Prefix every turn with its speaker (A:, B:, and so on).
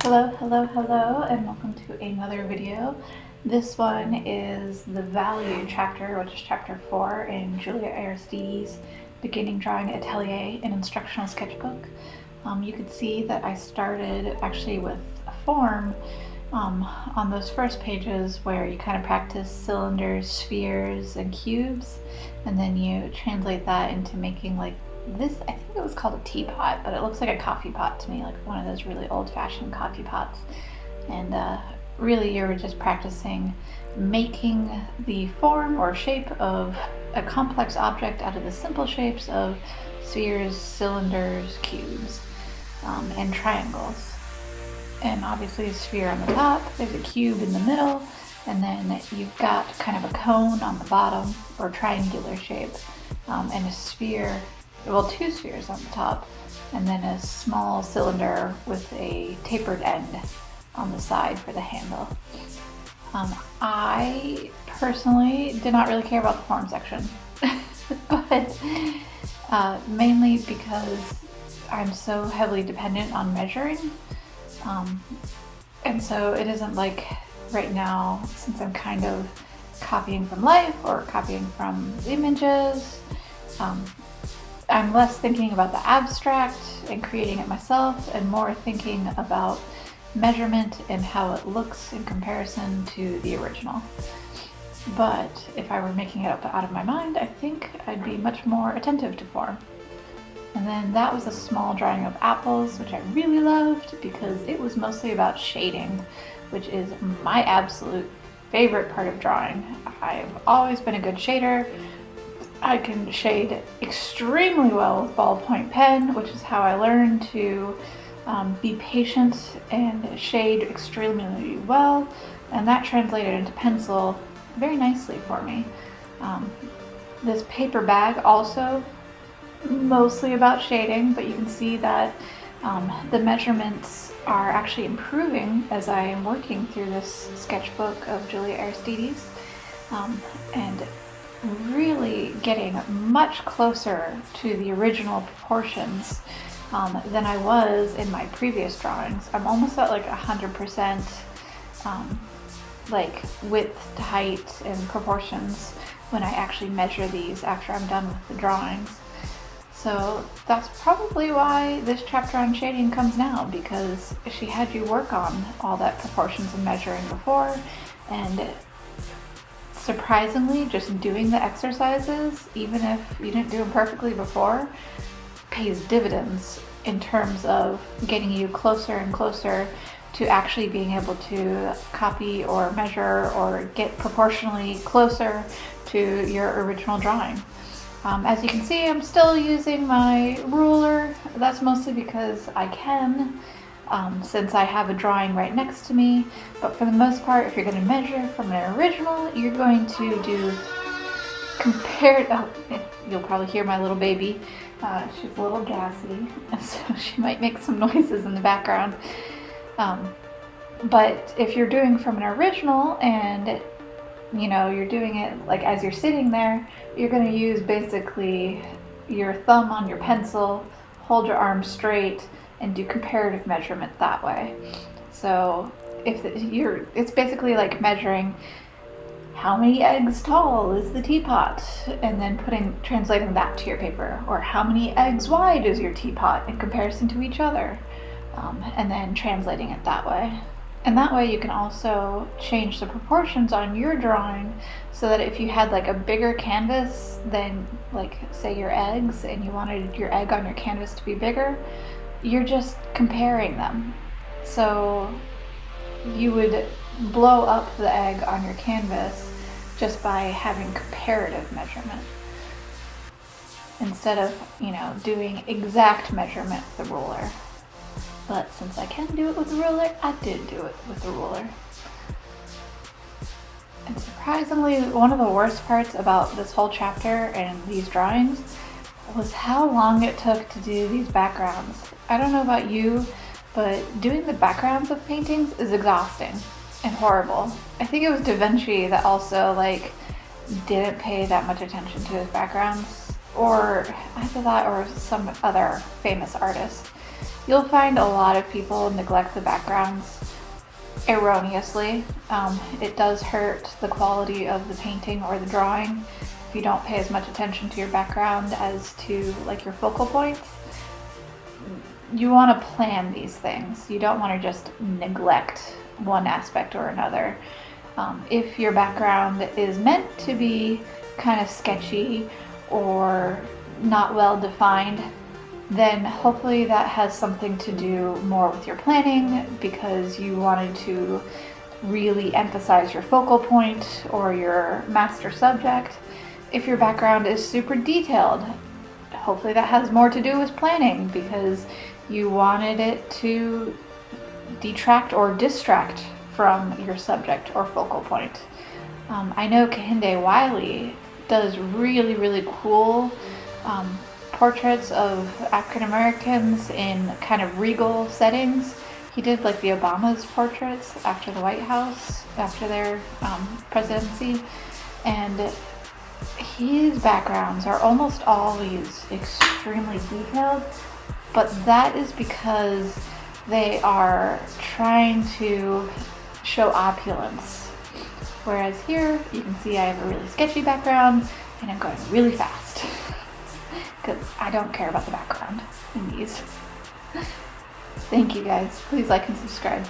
A: Hello, and welcome to another video. This one is the value chapter, which is chapter 4 in Juliette Aristides' Beginning Drawing Atelier and Instructional Sketchbook. You could see that I started actually with a form on those first pages where you kind of practice cylinders, spheres, and cubes, and then you translate that into making like this. I think it was called a teapot, but it looks like a coffee pot to me, like one of those really old-fashioned coffee pots. And really you're just practicing making the form or shape of a complex object out of the simple shapes of spheres, cylinders, cubes, and triangles. And obviously a sphere on the top, there's a cube in the middle, and then you've got kind of a cone on the bottom, or triangular shape, and a sphere, well, two spheres on the top, and then a small cylinder with a tapered end on the side for the handle. I personally did not really care about the form section, but mainly because I'm so heavily dependent on measuring. And so it isn't like right now, since I'm kind of copying from life or copying from images, I'm less thinking about the abstract and creating it myself and more thinking about measurement and how it looks in comparison to the original. But if I were making it up out of my mind, I think I'd be much more attentive to form. And then that was a small drawing of apples, which I really loved because it was mostly about shading, which is my absolute favorite part of drawing. I've always been a good shader. I can shade extremely well with ballpoint pen, which is how I learned to be patient and shade extremely well. And that translated into pencil very nicely for me. This paper bag also mostly about shading, but you can see that the measurements are actually improving as I am working through this sketchbook of Juliette Aristides, and really getting much closer to the original proportions than I was in my previous drawings. I'm almost at like 100% like width to height and proportions when I actually measure these after I'm done with the drawings. So that's probably why this chapter on shading comes now, because she had you work on all that proportions and measuring before, and surprisingly, just doing the exercises, even if you didn't do them perfectly before, pays dividends in terms of getting you closer and closer to actually being able to copy or measure or get proportionally closer to your original drawing. As you can see, I'm still using my ruler. That's mostly because I can, since I have a drawing right next to me. But for the most part, if you're going to measure from an original, you're going to do you'll probably hear my little baby. She's a little gassy, so she might make some noises in the background. But if you're doing from an original and you're doing it like as you're sitting there, you're going to use basically your thumb on your pencil, hold your arm straight, and do comparative measurement that way. So it's basically like measuring how many eggs tall is the teapot, and then translating that to your paper, or how many eggs wide is your teapot in comparison to each other, and then translating it that way. And that way you can also change the proportions on your drawing so that if you had like a bigger canvas than, like, say your eggs, and you wanted your egg on your canvas to be bigger, you're just comparing them. So you would blow up the egg on your canvas just by having comparative measurement instead of, doing exact measurement with the ruler. But since I can do it with a ruler, I did do it with a ruler. And surprisingly, one of the worst parts about this whole chapter and these drawings was how long it took to do these backgrounds. I don't know about you, but doing the backgrounds of paintings is exhausting and horrible. I think it was Da Vinci that also didn't pay that much attention to his backgrounds, or either that or some other famous artist. You'll find a lot of people neglect the backgrounds erroneously. It does hurt the quality of the painting or the drawing if you don't pay as much attention to your background as to like your focal points. You want to plan these things. You don't want to just neglect one aspect or another. If your background is meant to be kind of sketchy or not well defined, then hopefully that has something to do more with your planning because you wanted to really emphasize your focal point or your master subject. If your background is super detailed, hopefully that has more to do with planning because you wanted it to detract or distract from your subject or focal point. I know Kehinde Wiley does really, really cool portraits of African Americans in kind of regal settings. He did like the Obama's portraits after the White House, after their presidency, and his backgrounds are almost always extremely detailed, but that is because they are trying to show opulence. Whereas here, you can see I have a really sketchy background and I'm going really fast because I don't care about the background in these. Thank you guys. Please like and subscribe.